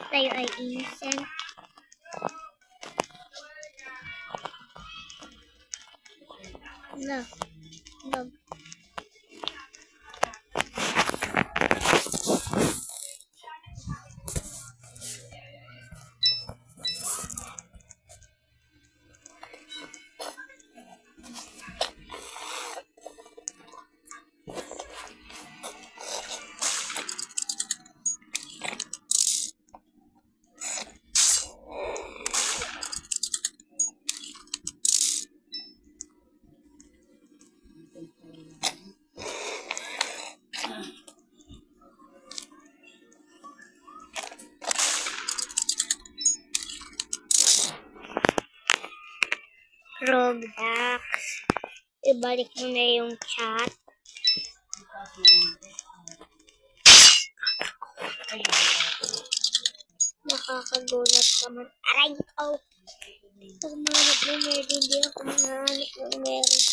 tayo ay innocent. No. Roblox. Ibalik mo na yung chat. Nakakagulat naman. Aray! Oh! Pag mahanap ng meron, hindi ako mahanap ng meron.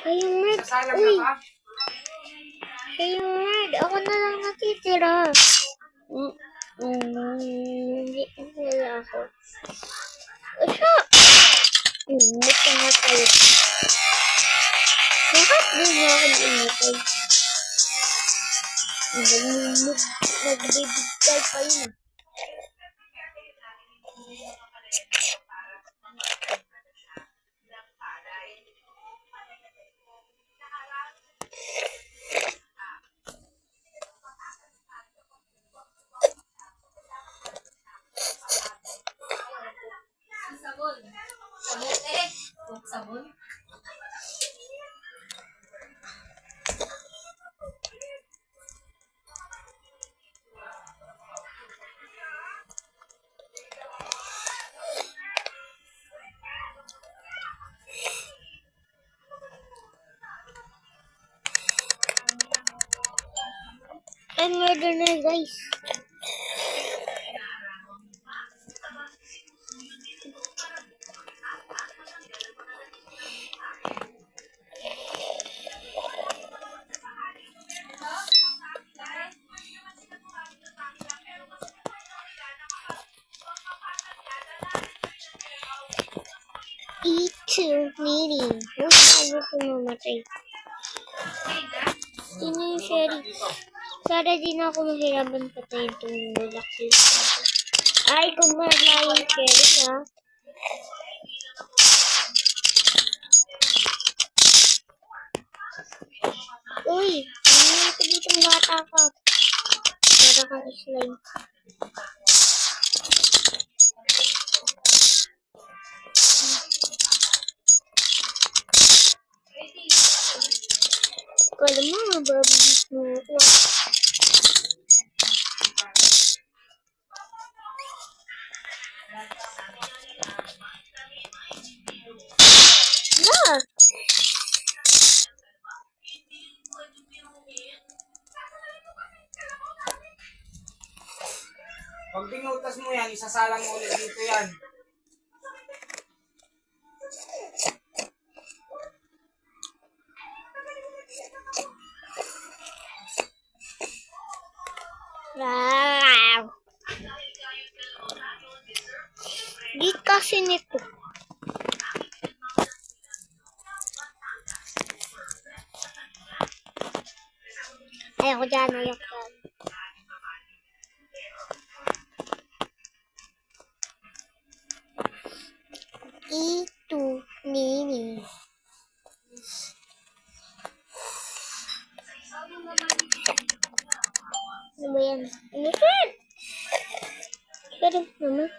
Hey, Nerd! Uy! Hey, Nerd! Ako na lang natitira. Hindi wala ako. Siya! Buti nga tayo. Bakit di mo ako initay? Nagbibigay pa yun. Sabon? Ay, murder na guys. E2 meeting. Huwag ko mamatay. Sino yung Sherry? Sana din ako mahirapan patayin itong Relaxis. Ay, kung mahal yung Sherry ha. Uy, nangyari ko dito ng bata ka. Para kang slime. Kala mo, mababigit mo ako. Pag binutas mo yan, isasalang mo ulit dito yan. Wow! Di kasi nito. Ayoko dyan, ayoko dyan. Ito, Nini. Ano ba yan? Ano yan? Pero, mama.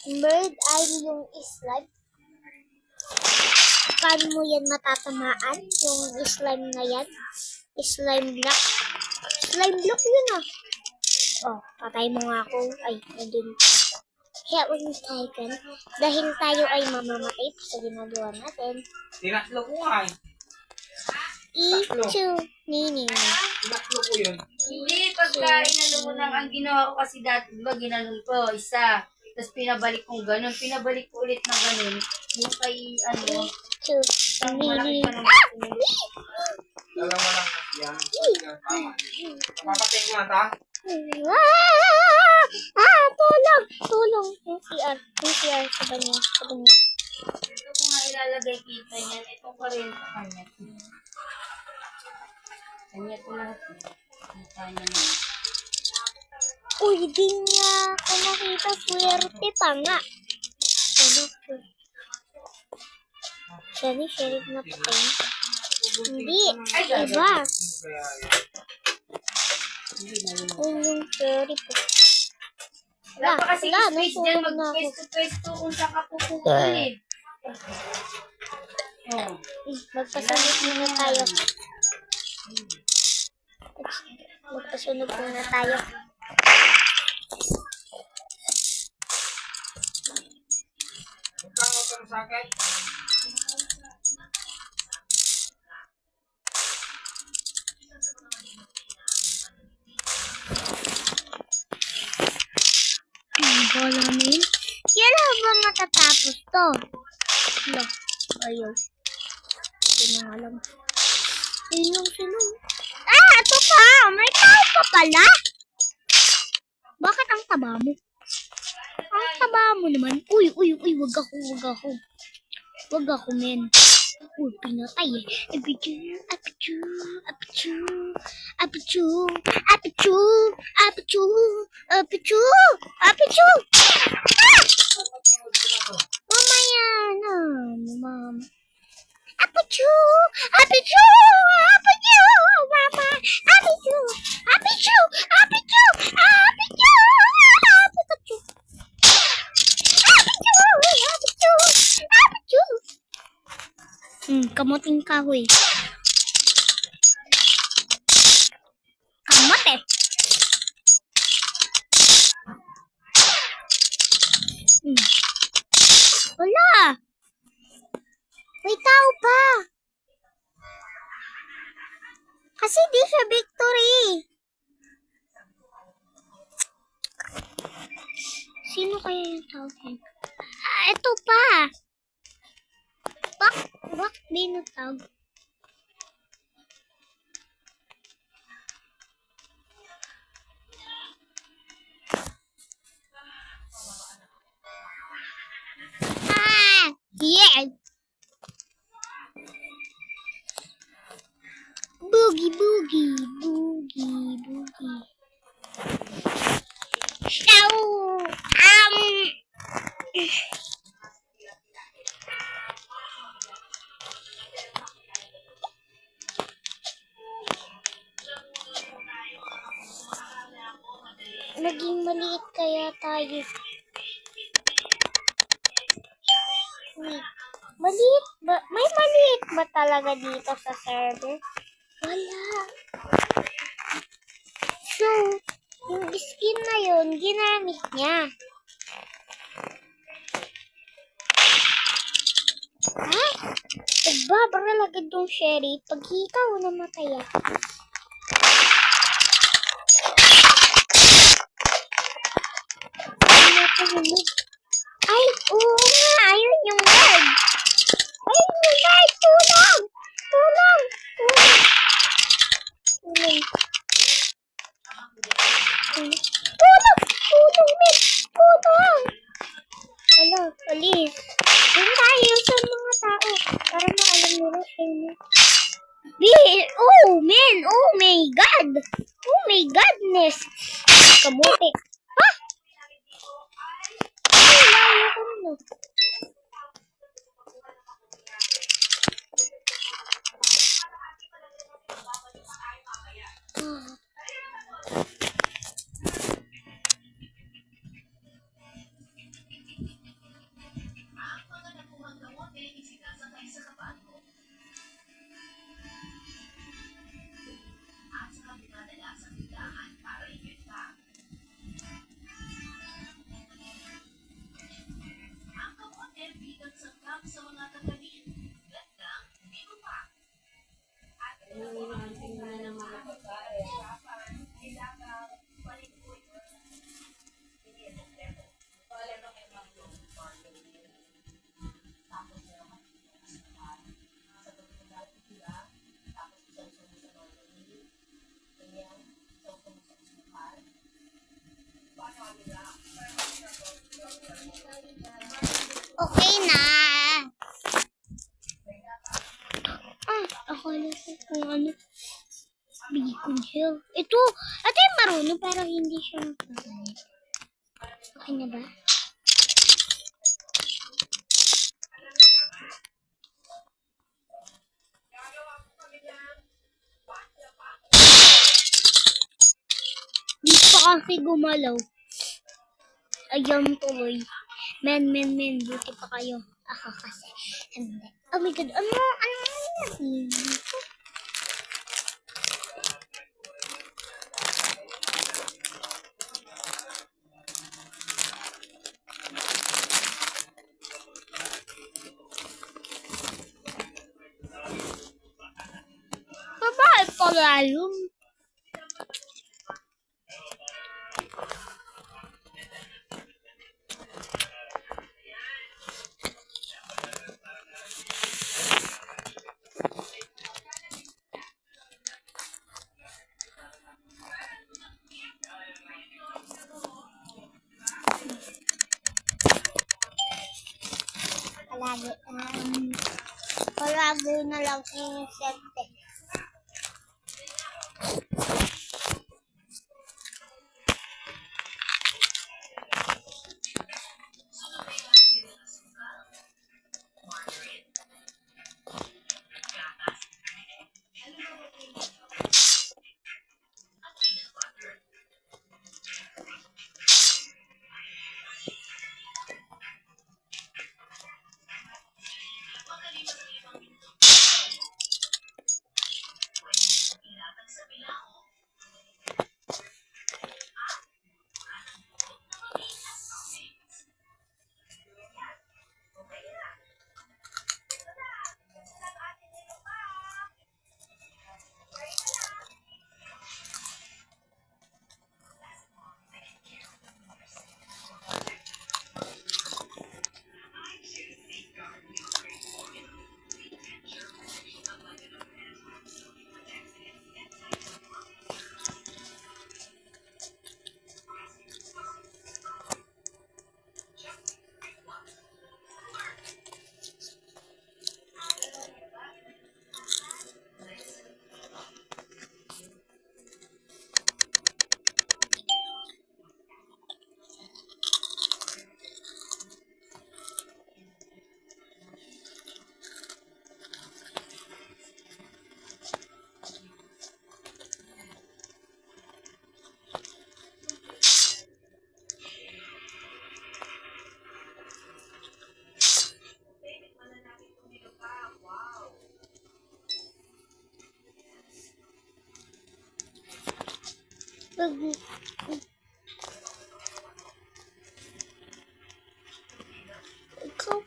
Bird eye yung slime. Paano mo yan matatamaan? Yung slime na yan? Slime block. Slime block yun ah. Oh, patay mo nga ako. Ay, nandun. Kaya huwag tayo kan. Dahil tayo ay mamamatay sa ginagawa natin. Tinatlo ko nga eh. Ichu, Nini. Tinatlo ko yun. Hindi, pagka inano mo nang ang ginawa ko kasi dati, diba, ginanon ko, isa. Tapos pinabalik kong ganun. Pinabalik ko ulit na ganun. Yung kay, ano, Ichu, isang malaki Nini. pa naman. Alam mo lang yan. Papatay ko nga ta. Tulong! Tulong! Yung CR. Yung CR sa banyo. Sa banyo. Ito ko nga ilalagay kita niyan. Ito pa rin sa kanya. Kanya ko lahat. Kita niya na. Uy, di nga ako nakita. Swerte pa nga. Sheriff na patay. Hindi. Iba. Yun yung sheriff. Wala pa kasi wala, space dyan. nasunog na ako. Mag-pwesto-pwesto kung saan ka pupukul eh. Oh. Magpasunog muna tayo. Magpasunog muna tayo. Magkano ito sa akin? Bola namin. Kailan ba matatapos to? Wala. Ayaw. Hindi na alam. Sinong. Ito pa! May tao pa pala! Bakit ang taba mo? Ang taba mo naman. Uy, wag ako. Wag ako, men. Uy, pinatay eh. Apichu. Mamaya na, mama. Apichu, mama. Apichu. Kamuting kahoy. Kamot eh. Wala. May tao pa. Kasi di siya victory. Sino kaya yung tao? Ito pa. Bak binutag. Yes. Boogie. Maging maliit kaya tayo. Maliit ba? May maliit ba talaga dito sa server? Wala. So, yun, ginamit niya. Ha? Nagbabaral agad yung Sherry pag ikaw namatay ah. Ay, oo nga, ayun yung guard. Ayun yung guard, tulong! Tulong! Tulong! Tulong! Tulong! Tulong, Miss! Tulong! Hala, alis. Doon tayo sa mga tao para maalam nila sa'yo. Oh, man! Oh my God! Oh my godness! Kabuti. Ha? Ay, layo ko na. Okay na. Akala ko kung ano. Beacon Hill. Ito yung marunong pero hindi siya nakakalit. Okay na ba? Di pa kasi gumalaw. Ayun tuloy. Men, buti pa kayo. Ako kasi, hindi. Oh my God, ano yan? Babae pala yun. Palagi na lang inisente.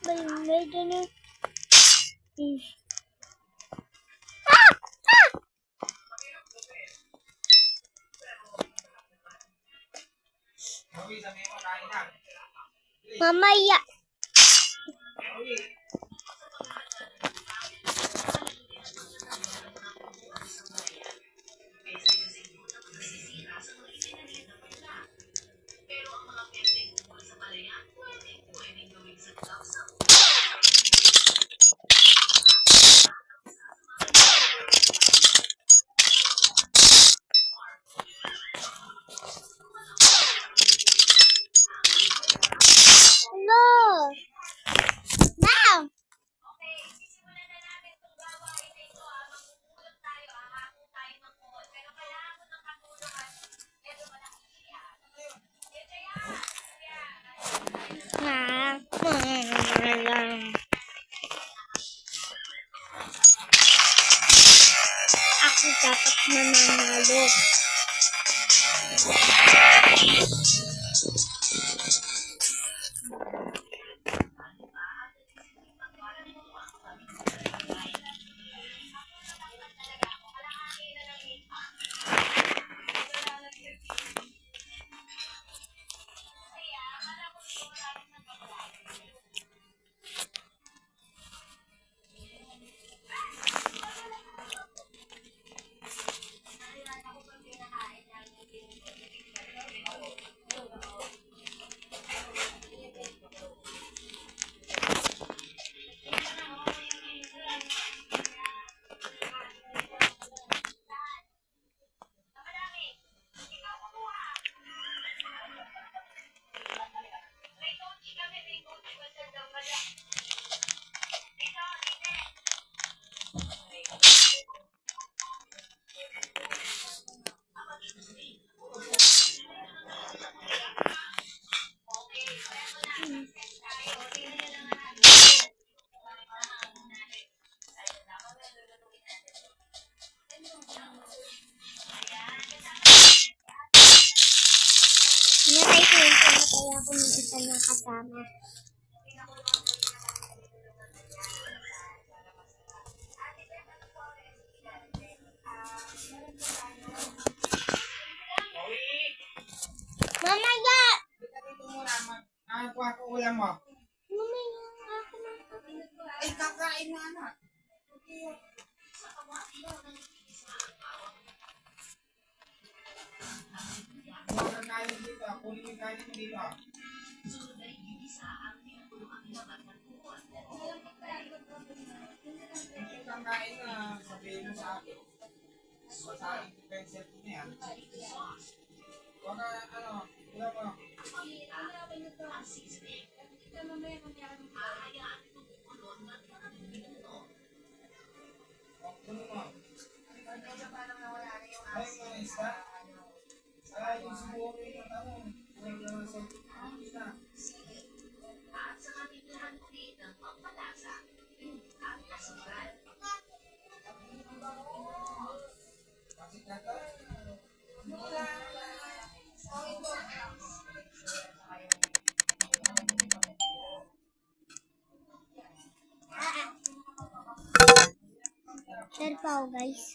May ganun. Sabi, sabi mo, kain na. Mamaya. No. Now. Ako dapat mananalo. Pinatay ko yung pinatay ako ng isa ng kasama. Mamaya! Dito muna, nakakuha ko ulam mo. Mamaya ako na. Ay, kakain na anak. Huwag kang kain dito, kunin yung kain mo dito. Hindi kang kain na, sabihin mo sa akin. Sa akin, pencil ko na yan. Huwag ka, ulam mo. Kunin mo. Ay, mga isda. Ay, yung siguro yung tanong. Huwag naman sa kita. Kasi kata, Share pa ako, guys.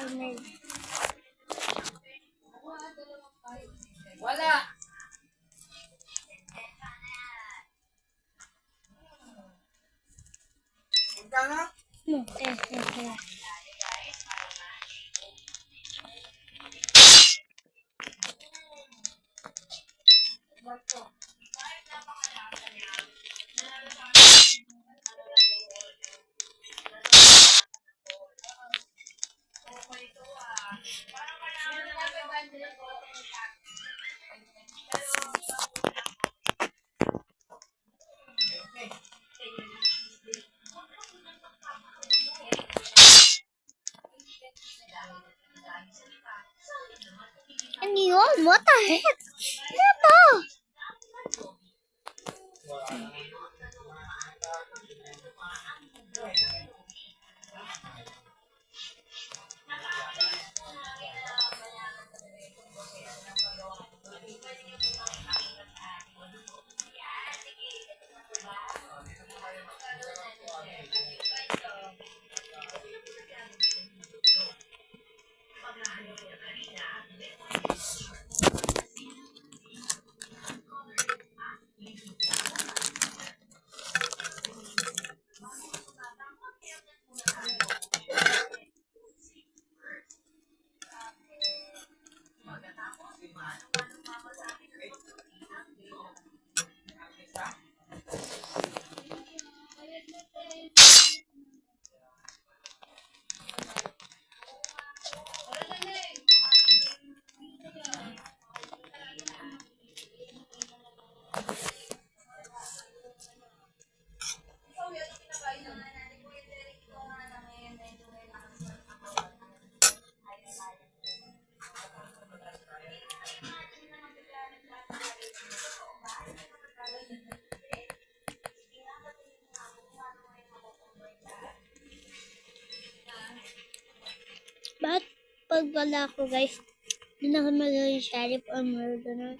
Amen. wala! Magkano? Ano yun? What the heck? Ano to? Ba't pag wala ako guys, hindi ako magiging sheriff or murderer.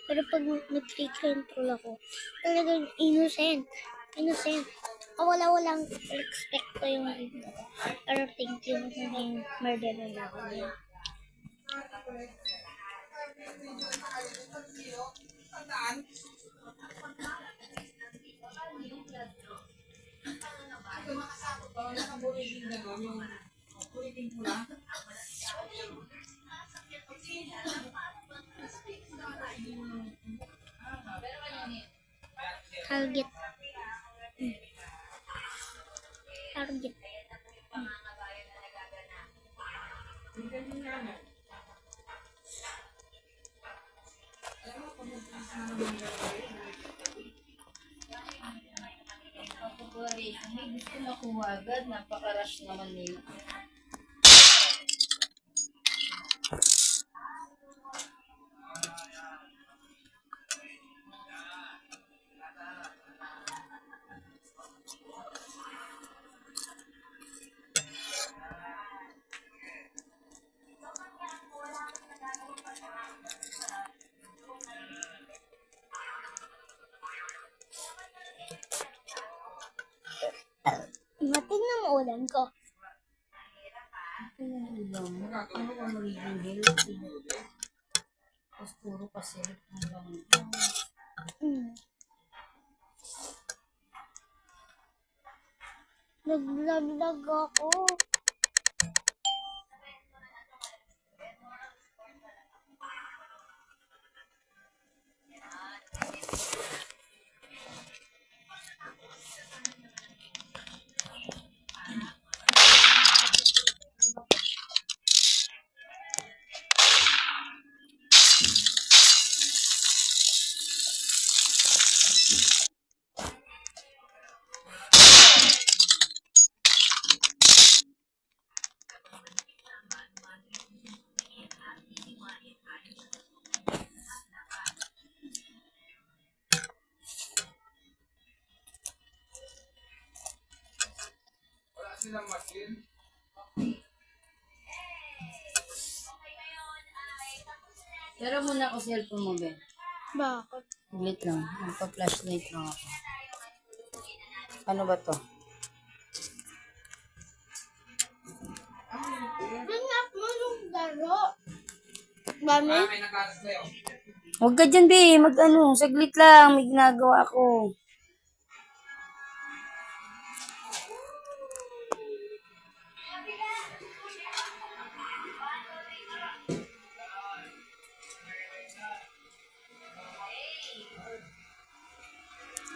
Pero pag nag-free control ako, talagang innocent. Innocent. Wala-walang respect ko yung video. Pero thank you naging murderer na ako. Tandaan. Ito makasakot ba? Nakabulitin gano'n yung bulitin ko lang. Target. Target. May gusto makuha agad, napaka-rush naman nila. Matignan mo ulan ko. Ano ba magiging healthy? Tapos puro kasi hanggang Naglag ako. Wala silang machine. pero muna ako cellphone mo, Ben. Bakit? Saglit lang. Magpa-flashlight lang ako. Ano ba to? Hanap mo yung laro. Mami? May nagkakas sa'yo. Huwag ka dyan, be. Mag-ano, saglit lang. May ginagawa ako.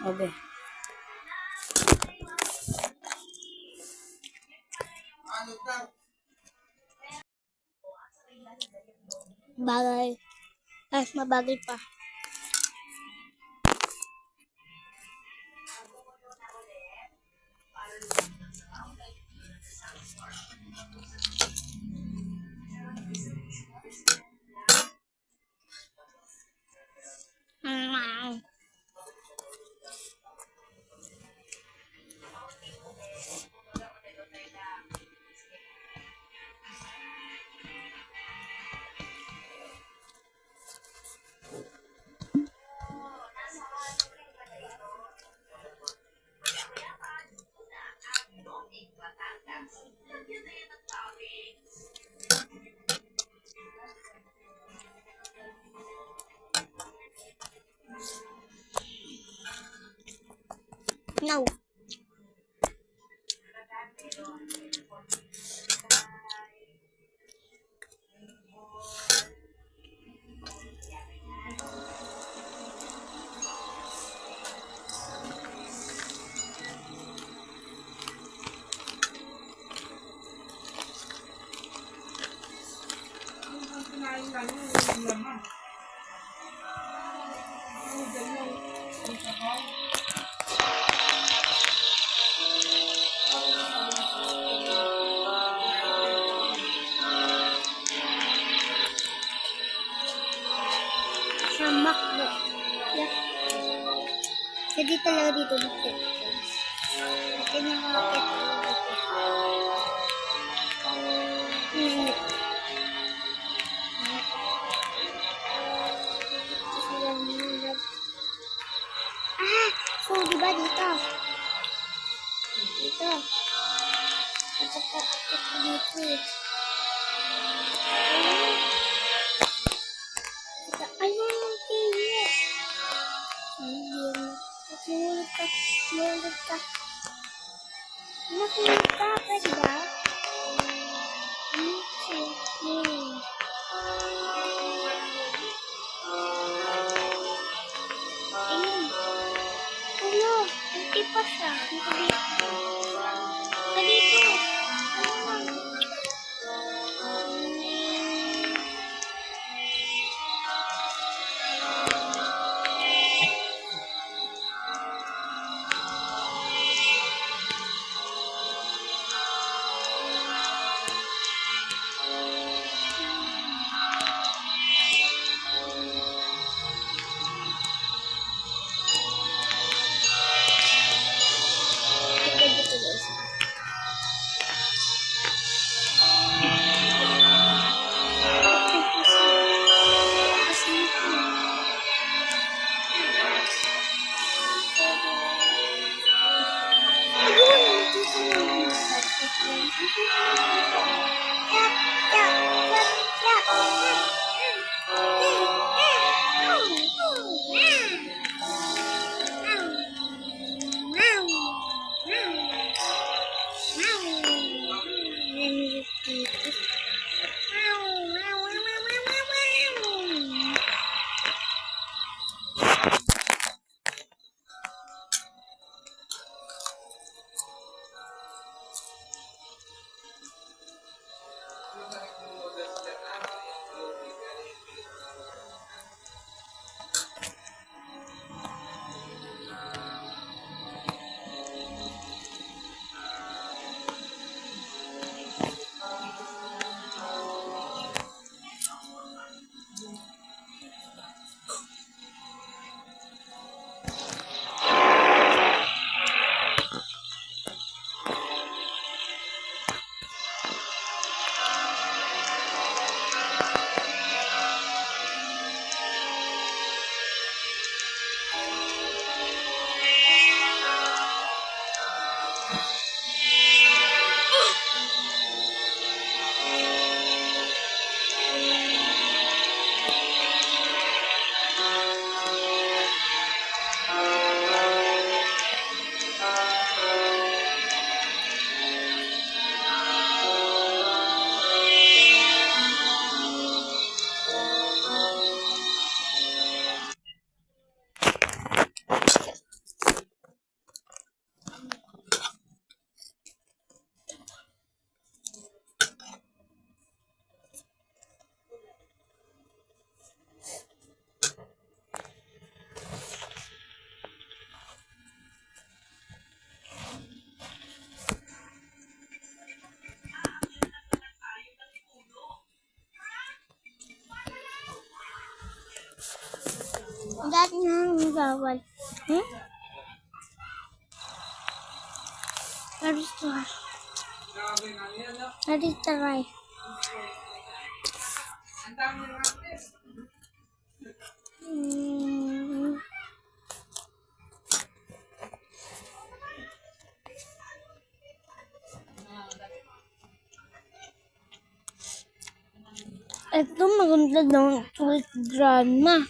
Obe. Ano daw? Bagay. Mas mabagay pa. No. Kinain lang yung laman. Sa McDo. Yeah. Pwede talaga dito dito. Natin yung rocket dito. Init. So, diba dito? Dito. Akit ko dito eh. Ayun yung tiyo. Ayun. Nahulog ka. Nahulog ka. Nahulog ka. Pwede ba? Ayun. Ano? Hindi pa siya. Dito dito. Dito. Dito guys. Dati na bawal. Narito. Narito ray. Ang dami ng artist. Ito maganda daw Sweet Grandma.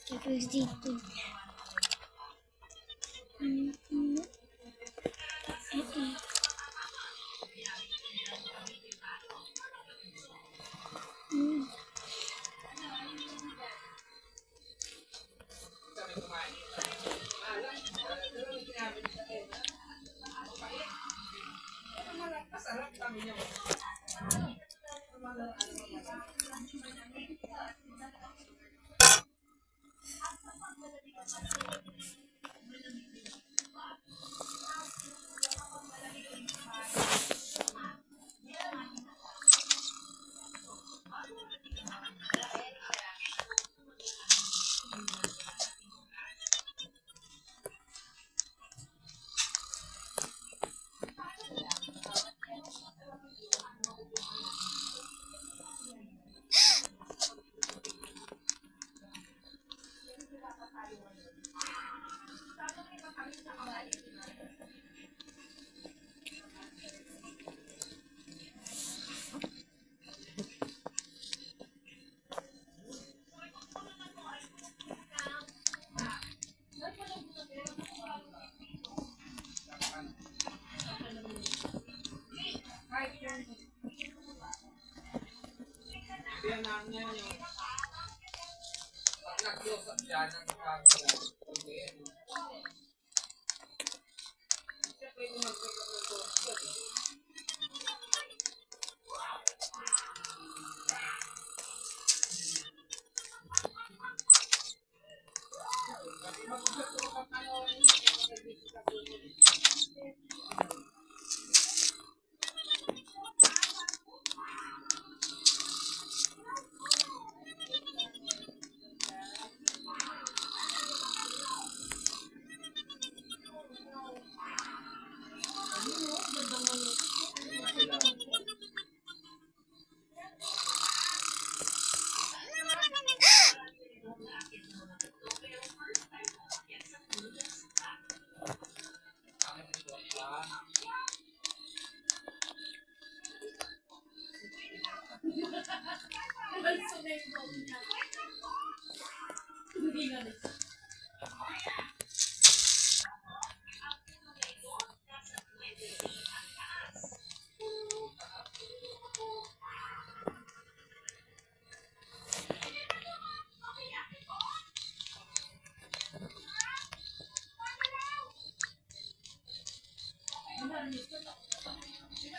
Tapos dito. Masarap kami niya. Kaya na yung pag nag-close up siya ng pag-pwede mag-pick up ng close up.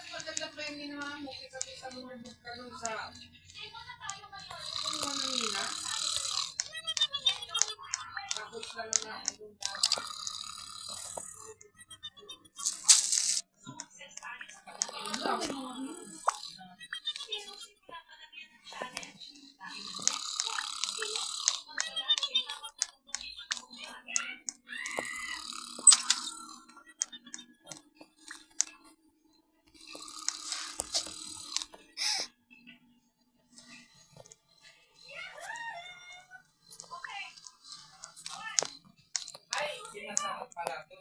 Maganda pa yung ginawa mo kaysa mo nagbukanong sa ano nila? Tapos lang na ay, sinasakot pala ito.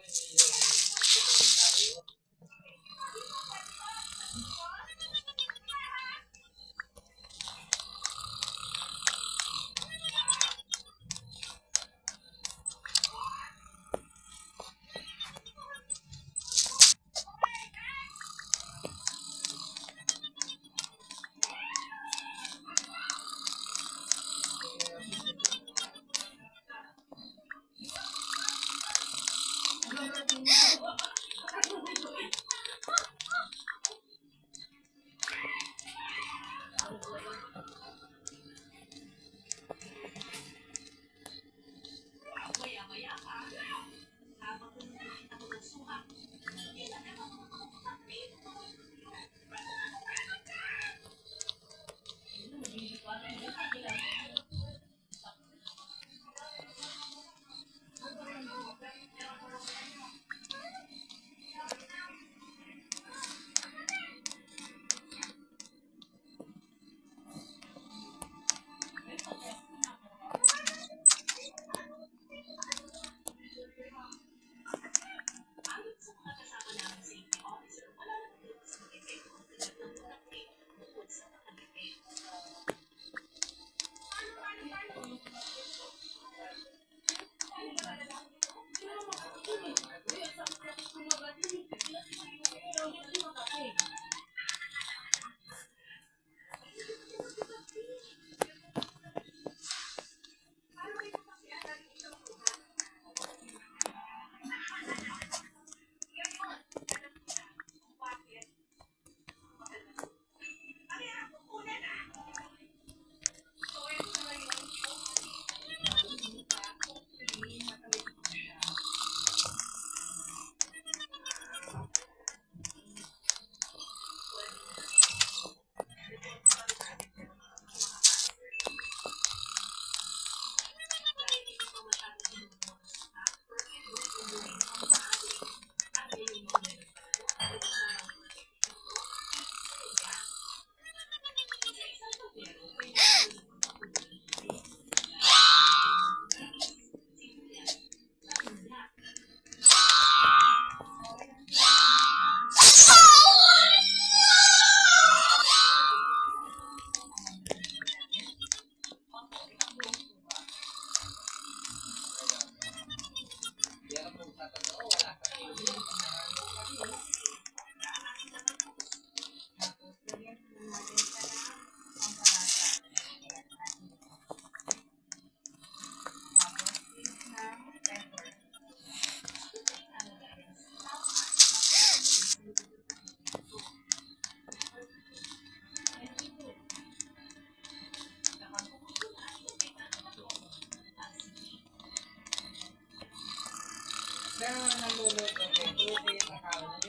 na naluluto, eh, tuloy yung nakakaroon.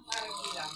Parang ilang.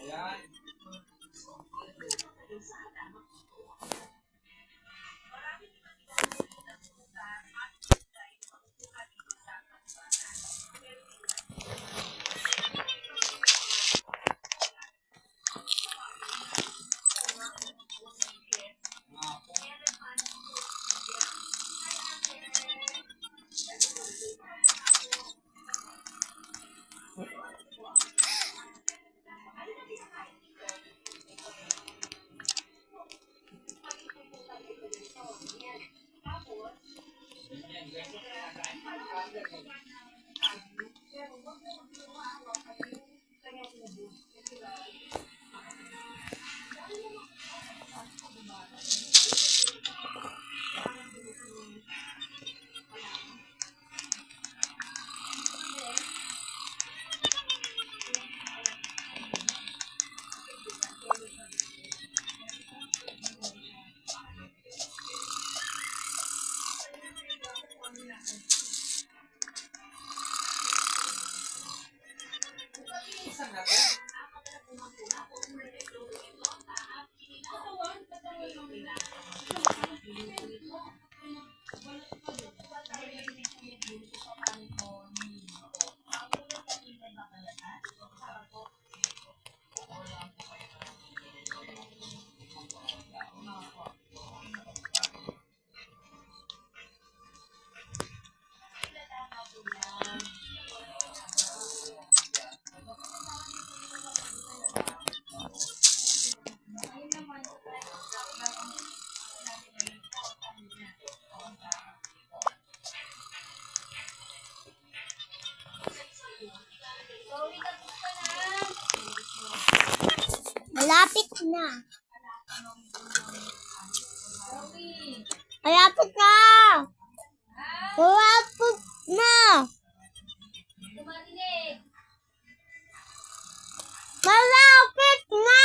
Ayan. Isang na to? Malapit na. Malapit na. Malapit na. Malapit na.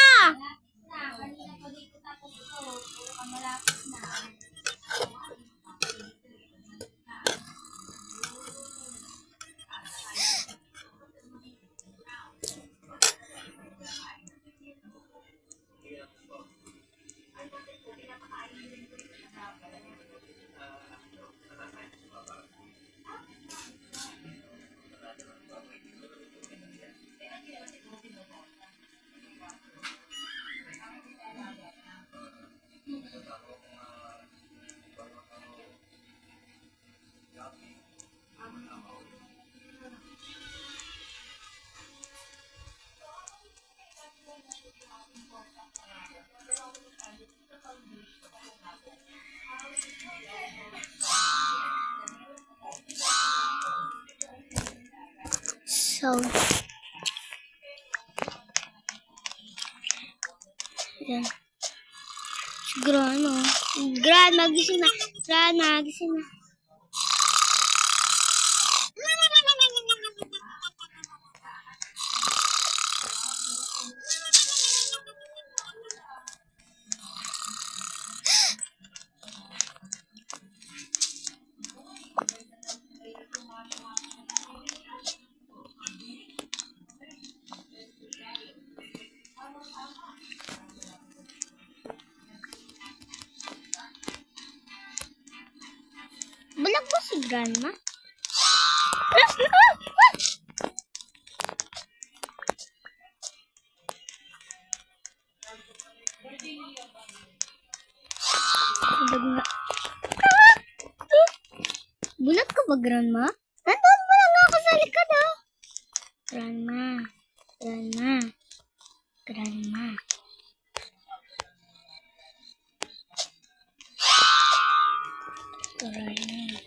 So, yan. Siguro ano. Gran, magising na. Gran, magising na. Grandma? Bulag na. Bulag ka ba, Grandma? Nandun mo lang ako sa likod, oh. Grandma. Grandma. Grandma. Grandma.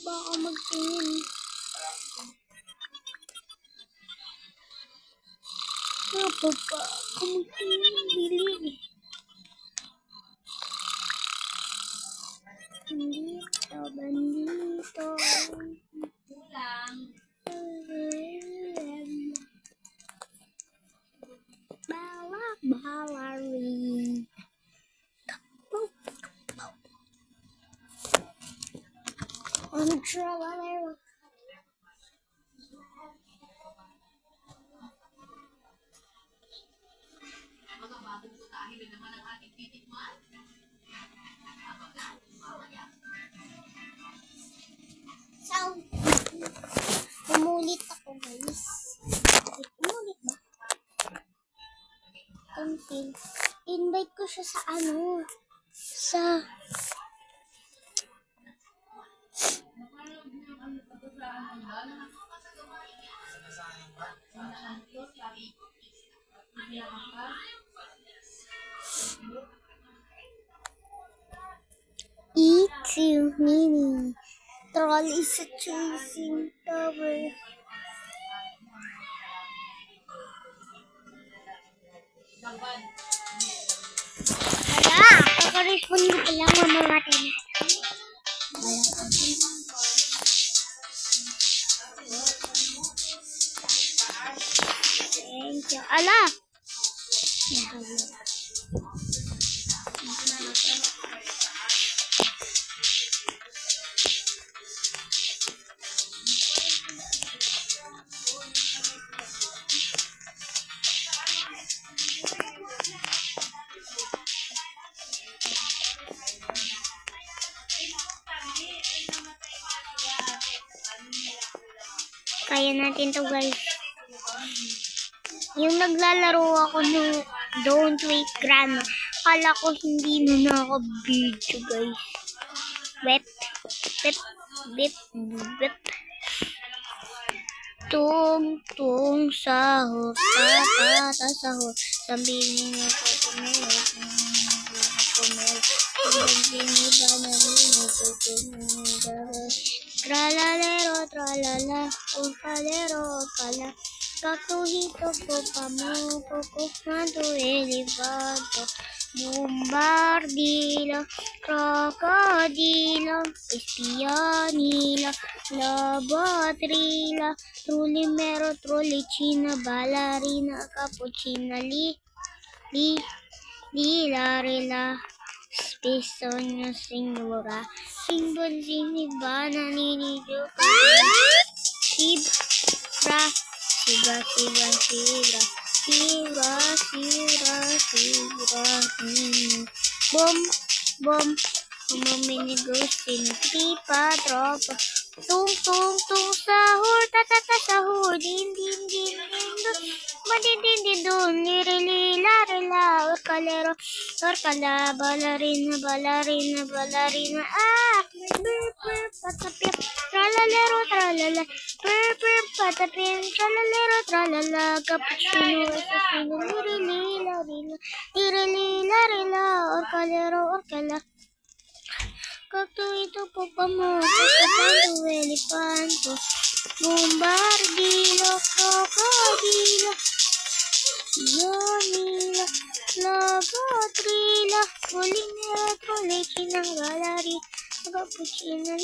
Baka magtingin. Apa pa? Ako magtingin. Bili. Bandito, bandito. Balak, balarin. I'm traveling. So, umulit ako, guys. Umulit ba? Until, invite ko siya sa sa E2 Mini. Troll is a chasing tower. Wala, kaka-respond ko lang mamamatay na. Thank you. Ala! Kaya natin to, guys. Yung naglalaro ako ng Don't Wait Grandma, kala ko hindi na naka-video, guys. Wep, wep, wep, wep. Tung sahur, tata sahur, sambil niya ko kumelos, tralalero, tralala, urcalero, urcala, cactuito, copamo, cocomanto, elefanto, bombardilo, crocodilo, espianila, labatrila, trulimero, trulicina, ballerina, cappuccina, larela, Bisogna signora, simbonzini, bananini, sibra, bom, minigosin, pipa, tropa, tung, sahur, tatata, sahur, din, madindindindun, nirili, larela, orcalero, orcala, ballerina, patapim, tralalero, tralala, patapim, tralalero, tralala, cappuccino, assassino, nirili, larela, orcalero, orcala, cactuito, popamo, cocopanto, elefanto, bombardilo, crocodilo, Yonila, Labatrila, Olinera, Trolekina, Galari, Agapuchina,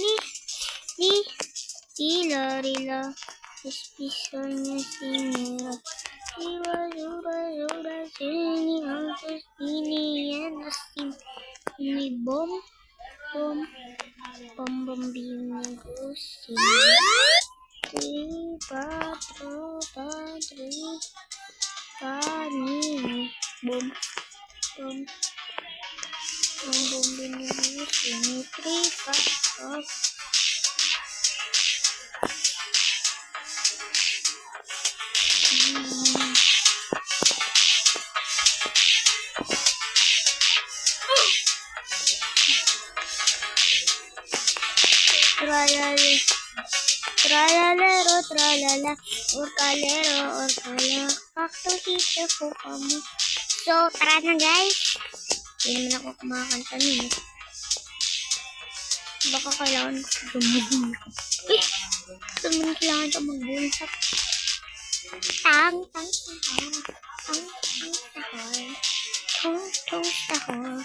Rila, Espisonia, Sinera, Iwa, Zura, Sini, Antos, Dini, Anasim, Ini, Bom, Bini, Gusi, Patro, Patri, Kanini, Bom, Bini, Gusi, Tri, Patro, Tralalero, tralala, orcala, kaktusito po kami. So, tara na guys. Hindi naman ako kumakanta nun. Baka kailangan ko gumagin. Kailangan ko magbunsak. Tang, sahor. Tung, sahor.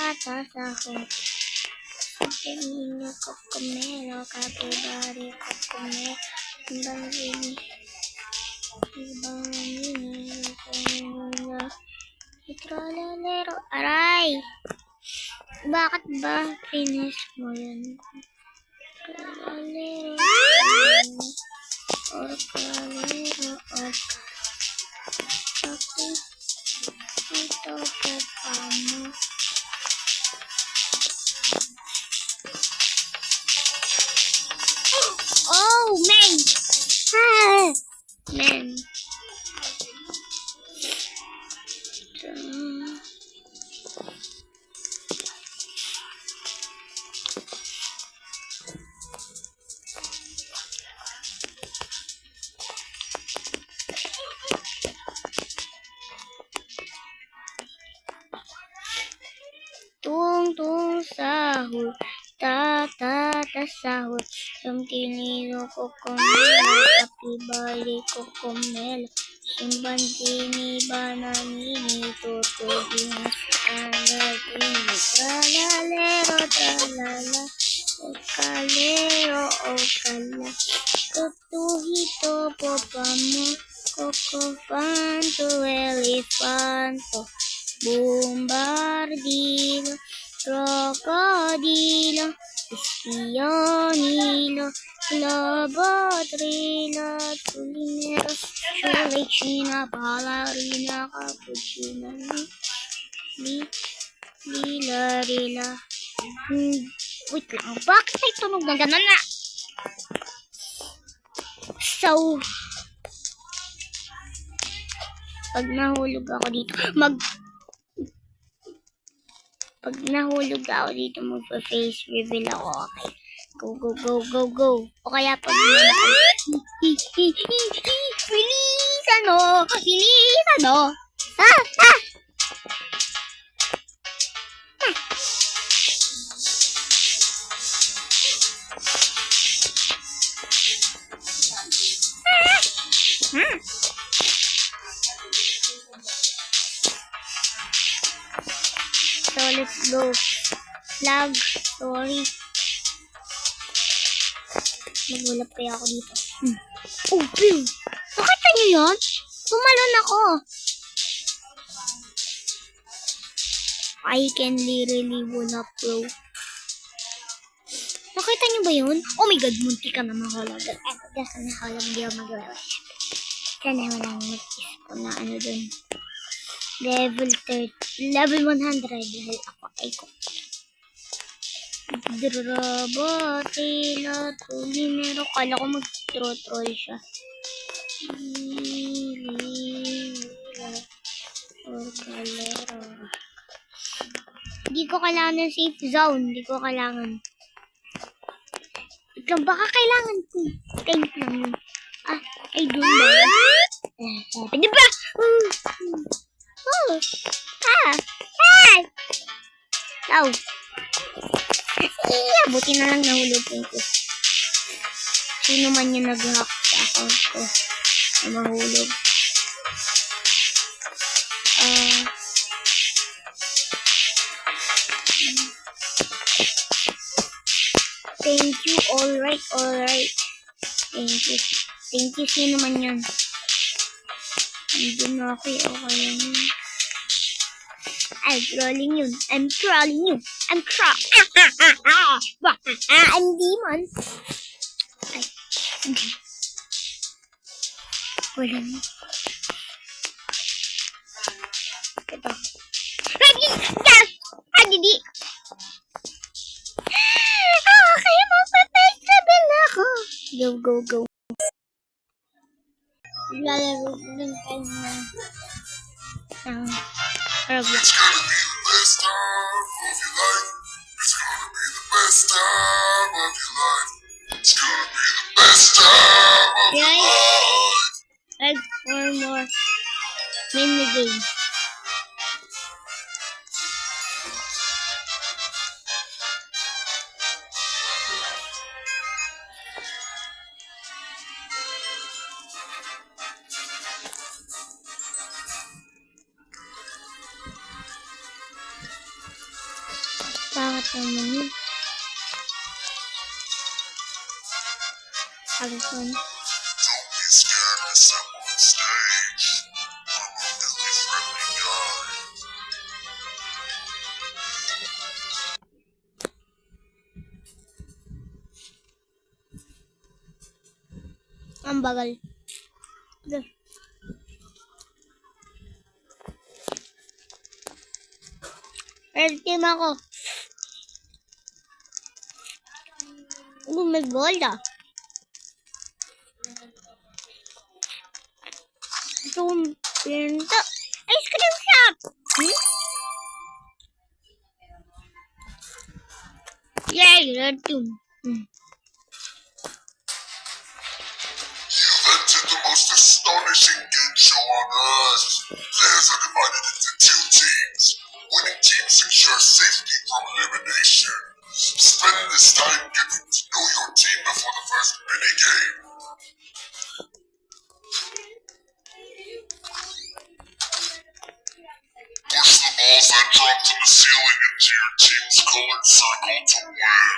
Sahor. Sabihin Cocomelo, Capibari, Cocomelo, Bambini, Itrolalero, aray! Bakit ba finish mo yun? Itrolalero, orkalero, Tapi, ito po kamo. Oh, man! Man. Tung sahur, sahur, samtilino Cocomelo, Capibari Cocomelo, Chimpanzini, Bananini, Tortuguinas, Angatini, Tralalero, tralala, Ocala, Cotuhito, Popamo, Cocofanto, Elefanto, Bombardino, Crocodilo, Spionilo, Lobotrilo, Tulinero, Chulecina, Ballerina, Cappuccino, Rila. Wait lang, bakit may tunog na gano'n na? So, pag nahulog ako dito, magpa-face reveal ako, okay? Go. O kaya pag bilis ano? So, let's go. Flag, sorry. Magulap kaya ako dito. Oh, Bill! Nakita niyo yun? Tumalon ako. I can literally wala pro. Nakita niyo ba yun? Oh my god, munti ka na makulog. Sana nakulog, hindi ako magawa. Sana walang mag-ispo na ano dun. Level 100 dahil ako ay ko. Drabotila, Tulinero. Kala ko mag-troll siya. Orkalero. Hindi ko kailangan ng safe zone. Hindi ko kailangan. Ikaw, baka kailangan ko. Tank lang yun. Ay, doon ba? Pwede ba? Buti na lang nahulog ko. Sino man yung nag-hack sa account ko na mahulog. Thank you. Alright, alright. Thank you. Thank you. Sino man yan? Hindi na ako. Okay yan. I'm trolling yun. I'm trolling you. I'm I'm demon. Ay. Wala na. Ito. Yes! Didi. Okay, magpapay-travel ako. Go, go, go. Lalaro din tayo ng Roblox. It's gonna be the best time of your life. It's gonna be the best time of your life. It's gonna be the best time of your Guys, life. like one more mini game. Bakit naman yun? Sabi ko na. Don't be scared to step on stage. I'm a really friendly guy. Ang bagal. Red team ako. May gold ah. Ito yung pinto. Ice cream shop! Yay! Red team. You've entered the most astonishing game show on earth. Players are divided into two teams. Winning teams ensure safety from elimination. Spend this time getting to know your team before the first minigame. Push the balls that drop to the ceiling into your team's colored circle to win.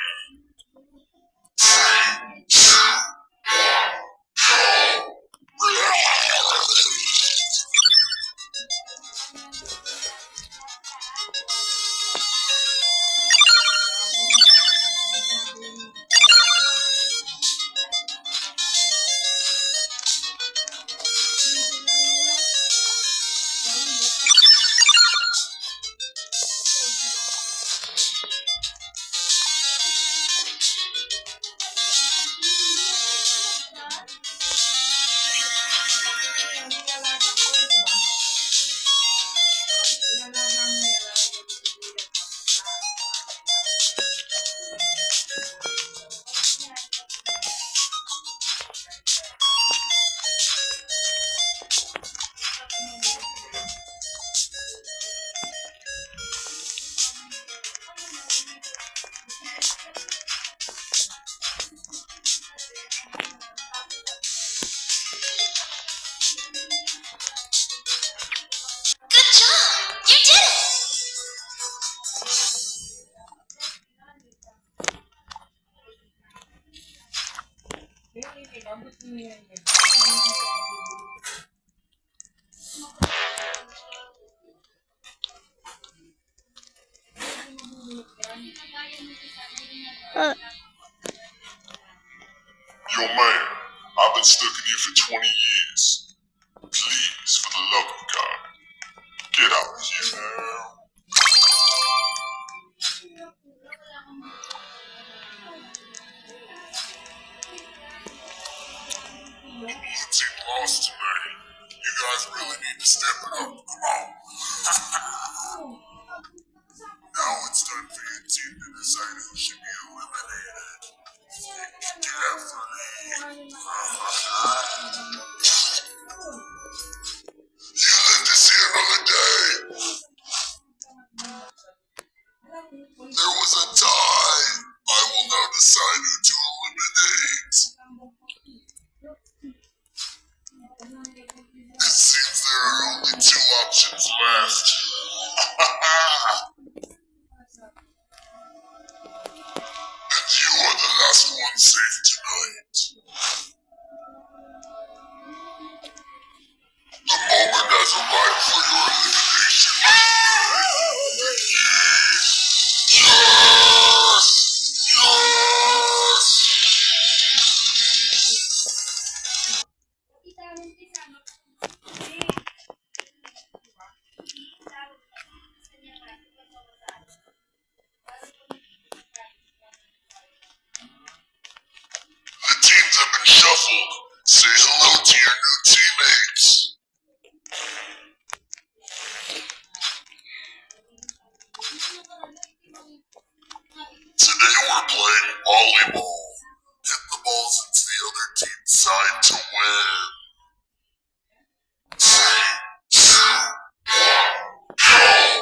3, Yo, man, I've been stuck in here for 20 years. Please, for the love of God, get out of here now. The blue team lost tonight. You guys really need to step it up. Come on. Now it's time for your team to decide who should be eliminated. Think carefully. You live to see another day. There was a tie. I will now decide who to eliminate. It seems there are only two options left. And you are the last. shuffle. Say hello to your new teammates. Today we're playing volleyball. Hit the balls into the other team's side to win. 3, 2, 1, go!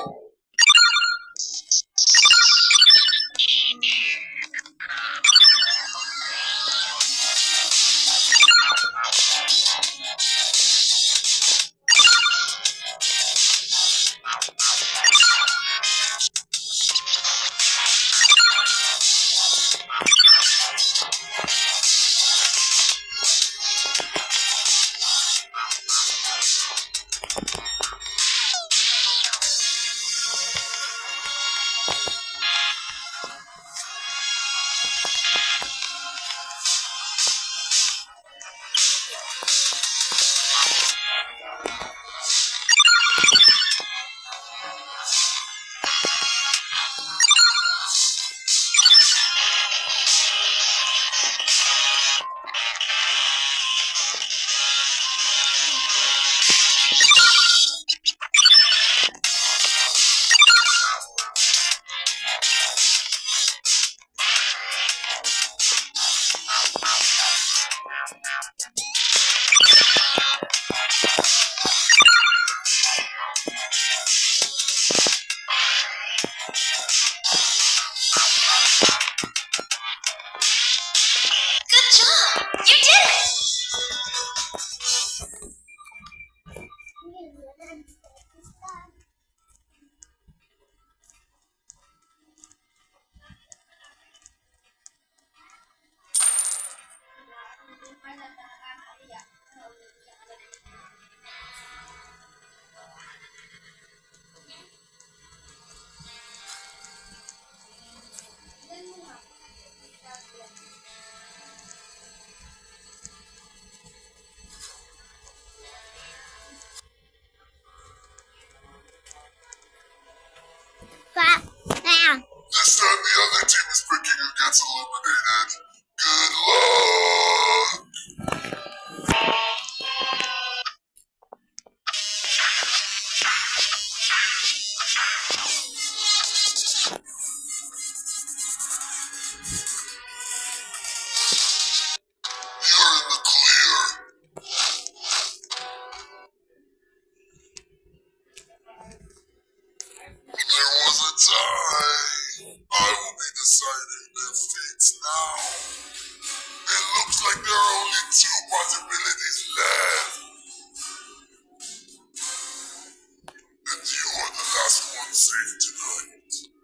Good job! You did it! Bam! This time the other team is picking who gets eliminated. Good luck! You're in the clear. There was a tie. I will be deciding their fates now. It looks like there are only 2 possibilities left. And you are the last one safe tonight.